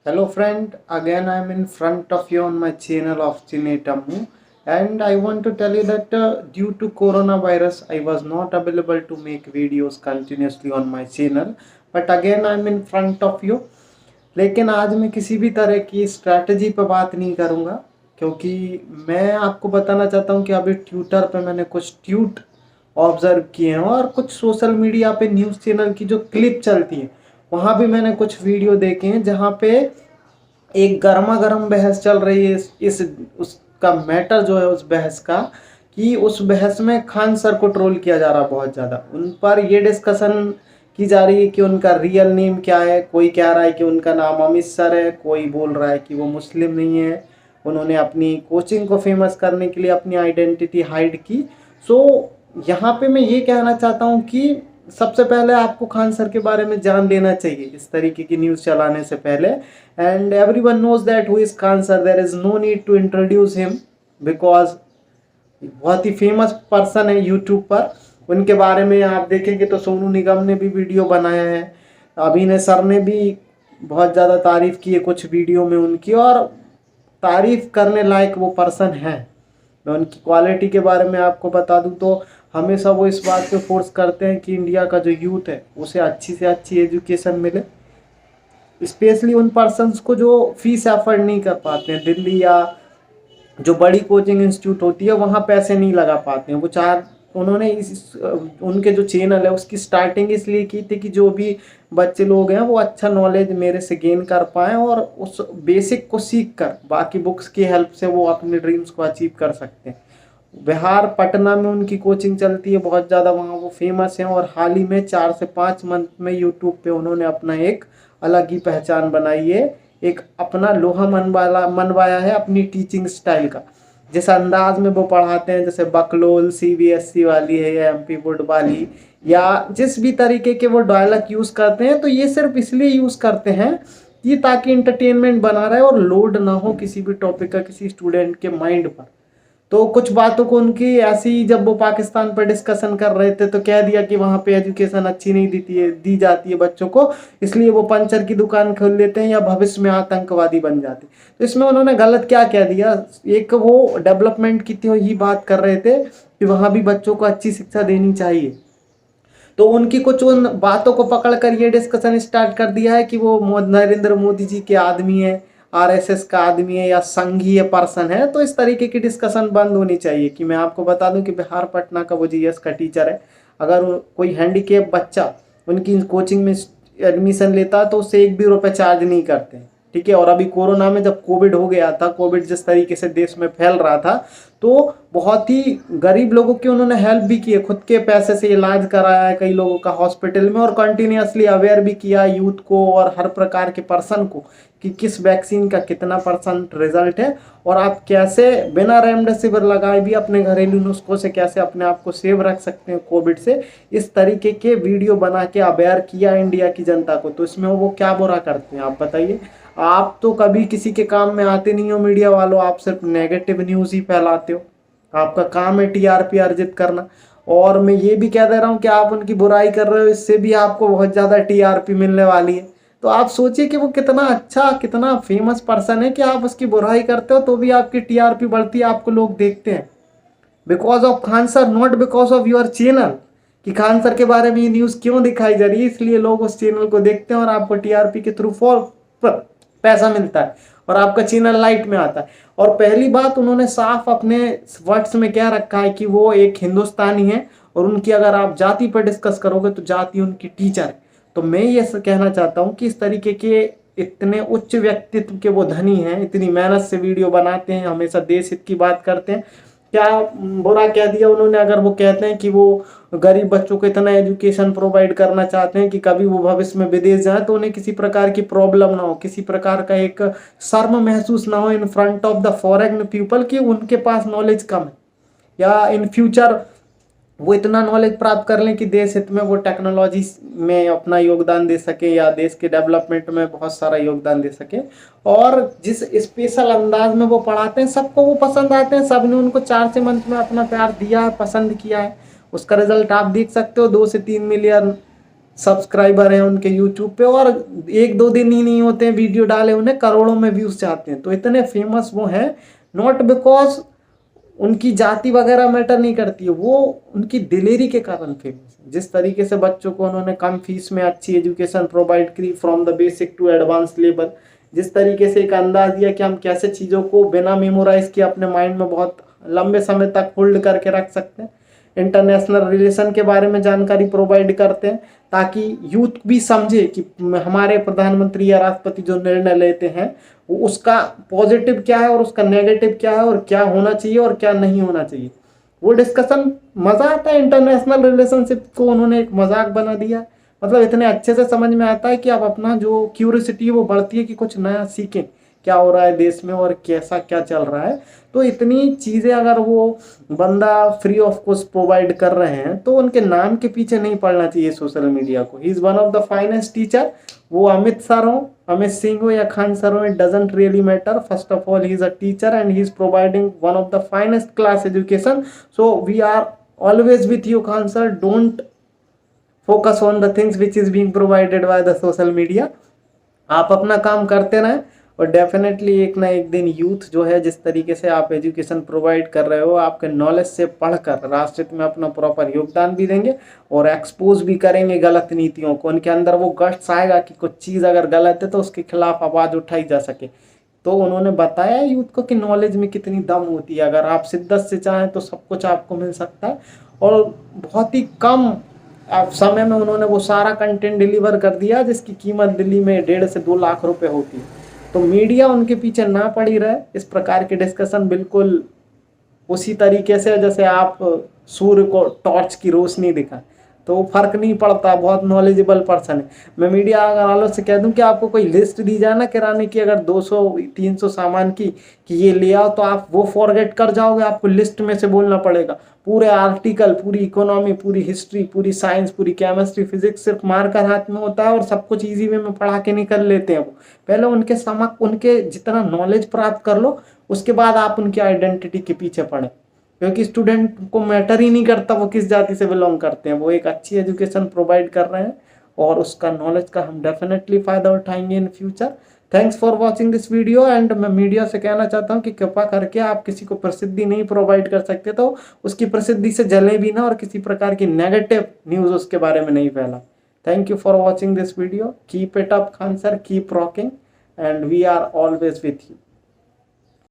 Hello friend, again I am in front of you on my channel of Chinetammu, and I want to tell you that due to coronavirus I was not available to make videos continuously on my channel, but again I am in front of you. लेकिन आज मैं किसी भी तरह की strategy पे बात नहीं करूँगा, क्योंकि मैं आपको बताना चाहता हूँ कि अभी ट्विटर पे मैंने कुछ ट्वीट ऑब्जर्व किए हैं और कुछ सोशल मीडिया पे न्यूज़ चैनल की जो क्लिप चलती है वहाँ भी मैंने कुछ वीडियो देखे हैं जहाँ पे एक गर्मा गर्म बहस चल रही है इस उसका मैटर जो है उस बहस का, कि उस बहस में खान सर को ट्रोल किया जा रहा है बहुत ज़्यादा। उन पर ये डिस्कशन की जा रही है कि उनका रियल नेम क्या है। कोई कह रहा है कि उनका नाम अमित सर है, कोई बोल रहा है कि वो मुस्लिम नहीं है, उन्होंने अपनी कोचिंग को फेमस करने के लिए अपनी आइडेंटिटी हाइड की। सो यहाँ पे मैं ये कहना चाहता हूँ कि सबसे पहले आपको खान सर के बारे में जान लेना चाहिए इस तरीके की न्यूज़ चलाने से पहले। And everyone knows that who is Khan sir, there is no need to introduce him, because बहुत ही फेमस पर्सन है यूट्यूब पर। उनके बारे में आप देखेंगे तो सोनू निगम ने भी वीडियो बनाया है, अभिनय सर ने भी बहुत ज़्यादा तारीफ़ की है कुछ वीडियो में उनकी, और तारीफ़ करने लायक वो पर्सन है। मैं उनकी क्वालिटी के बारे में आपको बता दूं तो हमेशा वो इस बात पे फोर्स करते हैं कि इंडिया का जो यूथ है उसे अच्छी से अच्छी एजुकेशन मिले, स्पेशली उन पर्सन्स को जो फीस एफर्ड नहीं कर पाते हैं। दिल्ली या जो बड़ी कोचिंग इंस्टीट्यूट होती है वहाँ पैसे नहीं लगा पाते हैं। वो चार उन्होंने उनके जो चैनल है उसकी स्टार्टिंग इसलिए की थी कि जो भी बच्चे लोग हैं वो अच्छा नॉलेज मेरे से गेन कर पाएँ और उस बेसिक को सीख कर बाकी बुक्स की हेल्प से वो अपने ड्रीम्स को अचीव कर सकते हैं। बिहार पटना में उनकी कोचिंग चलती है बहुत ज़्यादा, वहाँ वो फेमस हैं और हाल ही में 4 से 5 मंथ में यूट्यूब पे उन्होंने अपना एक अलग ही पहचान बनाई है, एक अपना लोहा मनवाया है अपनी टीचिंग स्टाइल का। जिस अंदाज में वो पढ़ाते हैं, जैसे बकलोल सीबीएसई वाली है या एमपी बोर्ड वाली, या जिस भी तरीके के वो डायलॉग यूज़ करते हैं, तो ये सिर्फ इसलिए यूज़ करते हैं कि ताकि इंटरटेनमेंट बना रहे और लोड ना हो किसी भी टॉपिक का किसी स्टूडेंट के माइंड पर। तो कुछ बातों को उनकी ऐसी, जब वो पाकिस्तान पर डिस्कशन कर रहे थे तो कह दिया कि वहाँ पे एजुकेशन अच्छी नहीं दी जाती है बच्चों को, इसलिए वो पंचर की दुकान खोल लेते हैं या भविष्य में आतंकवादी बन जाते। तो इसमें उन्होंने गलत क्या कह दिया? एक वो डेवलपमेंट की ही बात कर रहे थे कि वहाँ भी बच्चों को अच्छी शिक्षा देनी चाहिए, तो उनकी कुछ उन बातों को पकड़कर ये डिस्कशन स्टार्ट कर दिया है कि वो नरेंद्र मोदी जी के आदमी है, आरएसएस का आदमी है या संघीय पर्सन है। तो इस तरीके की डिस्कशन बंद होनी चाहिए। कि मैं आपको बता दूं कि बिहार पटना का वो जीएस का टीचर है, अगर कोई हैंडीकेप बच्चा उनकी कोचिंग में एडमिशन लेता है तो उससे 1 भी रुपये चार्ज नहीं करते हैं, ठीक है। और अभी कोरोना में जब कोविड हो गया था, कोविड जिस तरीके से देश में फैल रहा था, तो बहुत ही गरीब लोगों की उन्होंने हेल्प भी की है, खुद के पैसे से इलाज कराया है कई लोगों का हॉस्पिटल में, और कंटिन्यूसली अवेयर भी किया यूथ को और हर प्रकार के पर्सन को कि किस वैक्सीन का कितना % रिजल्ट है और आप कैसे बिना रेमडेसिविर लगाए भी अपने घरेलू नुस्खों से कैसे अपने आप को सेव रख सकते हैं कोविड से। इस तरीके के वीडियो बना के अवेयर किया इंडिया की जनता को। तो इसमें वो क्या बुरा करते हैं आप बताइए? आप तो कभी किसी के काम में आते नहीं हो मीडिया वालों, आप सिर्फ नेगेटिव न्यूज़ ही फैलाते हो। आपका काम है टीआरपी अर्जित करना, और मैं ये भी कह दे रहा हूँ कि आप उनकी बुराई कर रहे हो, इससे भी आपको बहुत ज़्यादा टीआरपी मिलने वाली है। तो आप सोचिए कि वो कितना अच्छा कितना फेमस पर्सन है कि आप उसकी बुराई करते हो तो भी आपकी टीआरपी बढ़ती है, आपको लोग देखते हैं। Because of Khan sir, not because of your channel. कि खान सर के बारे में ये न्यूज़ क्यों दिखाई जा रही है, इसलिए लोग उस चैनल को देखते हैं और आपको टीआरपी के थ्रू पैसा मिलता है और आपका चैनल लाइट में आता है। और पहली बात, उन्होंने साफ अपने वर्ड्स में क्या रखा है कि वो एक हिंदुस्तानी है, और उनकी अगर आप जाति पर डिस्कस करोगे तो जाति उनकी टीचर है। तो मैं ये कहना चाहता हूँ कि इस तरीके के इतने उच्च व्यक्तित्व के वो धनी हैं, इतनी मेहनत से वीडियो बनाते हैं, हमेशा देश हित की बात करते हैं, क्या बुरा कह दिया उन्होंने अगर वो कहते हैं कि वो गरीब बच्चों को इतना एजुकेशन प्रोवाइड करना चाहते हैं कि कभी वो भविष्य में विदेश जाए तो उन्हें किसी प्रकार की प्रॉब्लम ना हो, किसी प्रकार का एक शर्म महसूस ना हो in front of the foreign people कि उनके पास नॉलेज कम है, या इन फ्यूचर वो इतना नॉलेज प्राप्त कर लें कि देश हित में वो टेक्नोलॉजी में अपना योगदान दे सके या देश के डेवलपमेंट में बहुत सारा योगदान दे सके। और जिस स्पेशल अंदाज में वो पढ़ाते हैं सबको वो पसंद आते हैं, सबने उनको 4 से मंथ में अपना प्यार दिया है, पसंद किया है। उसका रिजल्ट आप देख सकते हो, 2 से 3 मिलियन सब्सक्राइबर हैं उनके यूट्यूब पे, और 1-2 दिन ही नहीं होते हैं वीडियो डाले उन्हें करोड़ों में व्यूज जाते हैं। तो इतने फेमस वो हैं, नॉट बिकॉज उनकी जाति वगैरह मैटर नहीं करती है, वो उनकी दिलेरी के कारण फेमस है। जिस तरीके से बच्चों को उन्होंने कम फीस में अच्छी एजुकेशन प्रोवाइड की from the basic to advance level, जिस तरीके से एक अंदाज दिया कि हम कैसे चीज़ों को बिना मेमोराइज किए अपने माइंड में बहुत लंबे समय तक होल्ड करके रख सकते हैं, इंटरनेशनल रिलेशन के बारे में जानकारी प्रोवाइड करते हैं, ताकि यूथ भी समझे कि हमारे प्रधानमंत्री या राष्ट्रपति जो निर्णय लेते हैं वो उसका पॉजिटिव क्या है और उसका नेगेटिव क्या है, और क्या होना चाहिए और क्या नहीं होना चाहिए। वो डिस्कशन मजा आता है। इंटरनेशनल रिलेशनशिप को उन्होंने एक मजाक बना दिया, मतलब इतने अच्छे से समझ में आता है कि आप अपना जो क्यूरियोसिटी है वो बढ़ती है कि कुछ नया सीखें, क्या हो रहा है देश में और कैसा क्या चल रहा है। तो इतनी चीज़ें अगर वो बंदा फ्री ऑफ कॉस्ट प्रोवाइड कर रहे हैं तो उनके नाम के पीछे नहीं पड़ना चाहिए सोशल मीडिया को। He is one of the finest teacher. वो अमित सर हो, अमित सिंह हो या खान सर हो, it doesn't really matter. First of all he is a teacher and he is providing one of the finest class education. So we are always with you Khan sir. Don't focus on the things which is being provided by the social media. आप अपना काम करते रहें, और definitely एक ना एक दिन यूथ जो है, जिस तरीके से आप एजुकेशन प्रोवाइड कर रहे हो, आपके नॉलेज से पढ़कर राष्ट्र में अपना प्रॉपर योगदान भी देंगे और एक्सपोज भी करेंगे गलत नीतियों को। उनके अंदर वो गट्स आएगा कि कुछ चीज़ अगर गलत है तो उसके खिलाफ आवाज़ उठाई जा सके। तो उन्होंने बताया यूथ को कि नॉलेज में कितनी दम होती है। अगर आप शिद्दत से चाहें तो सब कुछ आपको मिल सकता है, और बहुत ही कम समय में उन्होंने वो सारा कंटेंट डिलीवर कर दिया जिसकी कीमत दिल्ली में 1.5 से 2 लाख रुपए होती है। तो मीडिया उनके पीछे ना पड़ी रहे। इस प्रकार के डिस्कशन बिल्कुल उसी तरीके से जैसे आप सूर्य को टॉर्च की रोशनी दिखाएं, तो वो फर्क नहीं पड़ता। बहुत नॉलेजेबल पर्सन है। मैं मीडिया अगर वालों से कह दूं कि आपको कोई लिस्ट दी जाए ना किराने की, अगर 200-300 सामान की, कि ये ले आओ, तो आप वो फॉरगेट कर जाओगे। आपको लिस्ट में से बोलना पड़ेगा। पूरे आर्टिकल, पूरी इकोनॉमी, पूरी हिस्ट्री, पूरी साइंस, पूरी केमिस्ट्री, फिजिक्स सिर्फ मार्कर हाथ में होता है और सब कुछ इजी वे में पढ़ा के निकल लेते हैं वो। पहले उनके समक उनके जितना नॉलेज प्राप्त कर लो, उसके बाद आप उनकी आइडेंटिटी के पीछे पड़े, क्योंकि स्टूडेंट को मैटर ही नहीं करता वो किस जाति से बिलोंग करते हैं। वो एक अच्छी एजुकेशन प्रोवाइड कर रहे हैं और उसका नॉलेज का हम डेफिनेटली फ़ायदा उठाएंगे in future. Thanks for watching this video. And मैं मीडिया से कहना चाहता हूँ कि कृपा करके, आप किसी को प्रसिद्धि नहीं प्रोवाइड कर सकते तो उसकी प्रसिद्धि से जले भी ना, और किसी प्रकार की नेगेटिव न्यूज़ उसके बारे में नहीं फैला। Thank you for watching this video. Keep it up Khan sir, keep rocking, and we are always with you.